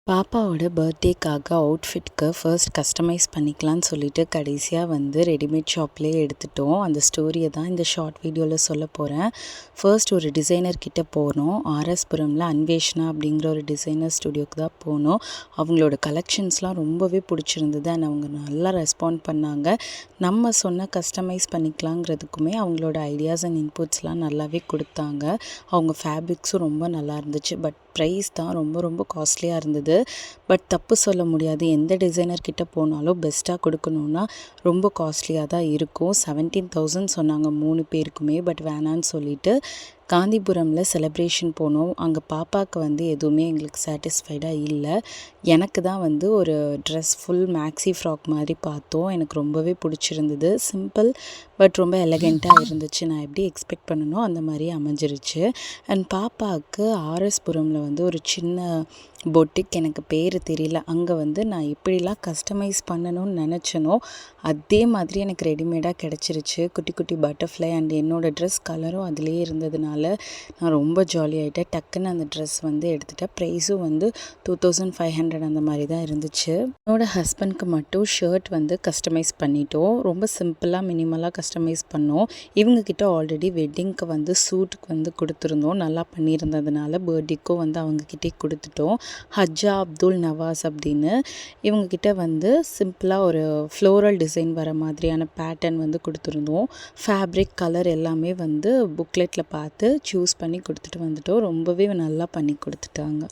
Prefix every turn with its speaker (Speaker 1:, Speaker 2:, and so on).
Speaker 1: பாப்பாவோட பர்த்டேக்காக அவுட்ஃபிட்க்கு first customise பண்ணிக்கலான்னு சொல்லிட்டு கடைசியாக ரெடிமேட் ஷாப்லேயே எடுத்துட்டோம். அந்த ஸ்டோரியை தான் இந்த ஷார்ட் வீடியோவில் சொல்ல போகிறேன். ஃபர்ஸ்ட் ஒரு டிசைனர் கிட்டே போனோம். ஆர்எஸ்புரமில் அன்வேஷ்னா அப்படிங்கிற ஒரு டிசைனர் ஸ்டுடியோக்கு தான் போனோம். அவங்களோட கலெக்ஷன்ஸ்லாம் ரொம்பவே பிடிச்சிருந்தது. அண்ட் அவங்க நல்லா ரெஸ்பாண்ட் பண்ணாங்க. நம்ம சொன்ன கஸ்டமைஸ் பண்ணிக்கலாங்கிறதுக்குமே அவங்களோட ஐடியாஸ் அண்ட் இன்புட்ஸ்லாம் நல்லாவே கொடுத்தாங்க. அவங்க ஃபேப்ரிக்ஸும் ரொம்ப நல்லா இருந்துச்சு. பட் ப்ரைஸ் தான் ரொம்ப காஸ்ட்லியாக இருந்தது. பட் தப்பு சொல்ல முடியாது. எந்த டிசைனர் கிட்டே போனாலும் பெஸ்ட்டாக கொடுக்கணுன்னா ரொம்ப காஸ்ட்லியாக தான் இருக்கும். 17,000 சொன்னாங்க 3 பேருக்குமே. பட் வேணான்னு சொல்லிவிட்டு காந்திபுரமில் செலிப்ரேஷன் போனோம். அங்கே பாப்பாவுக்கு எதுவுமே எங்களுக்கு சாட்டிஸ்ஃபைடாக இல்லை. எனக்கு தான் ஒரு ட்ரெஸ் ஃபுல் மேக்ஸி ஃப்ராக் மாதிரி பார்த்தோம். எனக்கு ரொம்பவே பிடிச்சிருந்தது. சிம்பிள் பட் ரொம்ப எலகெண்ட்டாக இருந்துச்சு. நான் எப்படி எக்ஸ்பெக்ட் பண்ணனோ அந்த மாதிரி அமைஞ்சிருச்சு. அண்ட் பாப்பாவுக்கு ஆர்எஸ்புரமில் ஒரு சின்ன பொட்டிக், எனக்கு பேர் தெரியல, அங்கே நான் எப்படிலாம் கஸ்டமைஸ் பண்ணணும்னு நினச்சனோ அதே மாதிரி எனக்கு ரெடிமேடாக கிடச்சிருச்சு. குட்டி குட்டி பட்டர்ஃப்ளை அண்ட் என்னோடய ட்ரெஸ் கலரும் அதிலே இருந்ததுனால நான் ரொம்ப ஜாலியாகிட்டேன். டக்குன்னு அந்த ட்ரெஸ் எடுத்துட்டேன். ப்ரைஸும் 2500 அந்த மாதிரி தான் இருந்துச்சு. என்னோடய ஹஸ்பண்ட்க்கு மட்டும் ஷர்ட் கஸ்டமைஸ் பண்ணிட்டோம். ரொம்ப சிம்பிளாக மினிமலாக கஸ்டமைஸ் பண்ணோம். இவங்கக்கிட்ட ஆல்ரெடி வெட்டிங்க்கு சூட்டுக்கு கொடுத்துருந்தோம். நல்லா பண்ணியிருந்ததுனால பர்த்டேக்கும் அவங்கக்கிட்டே கொடுத்துட்டோம். ஹஜ்ஜா அப்துல் நவாஸ் அப்படின்னு இவங்கக்கிட்ட சிம்பிளாக ஒரு ஃப்ளோரல் டிசைன் வர மாதிரியான பேட்டர்ன் கொடுத்துருந்தோம். ஃபேப்ரிக் கலர் எல்லாமே புக்லெட்டில் பார்த்து சூஸ் பண்ணி கொடுத்துட்டு வந்துட்டோம். ரொம்பவே நல்லா பண்ணி கொடுத்துட்டாங்க.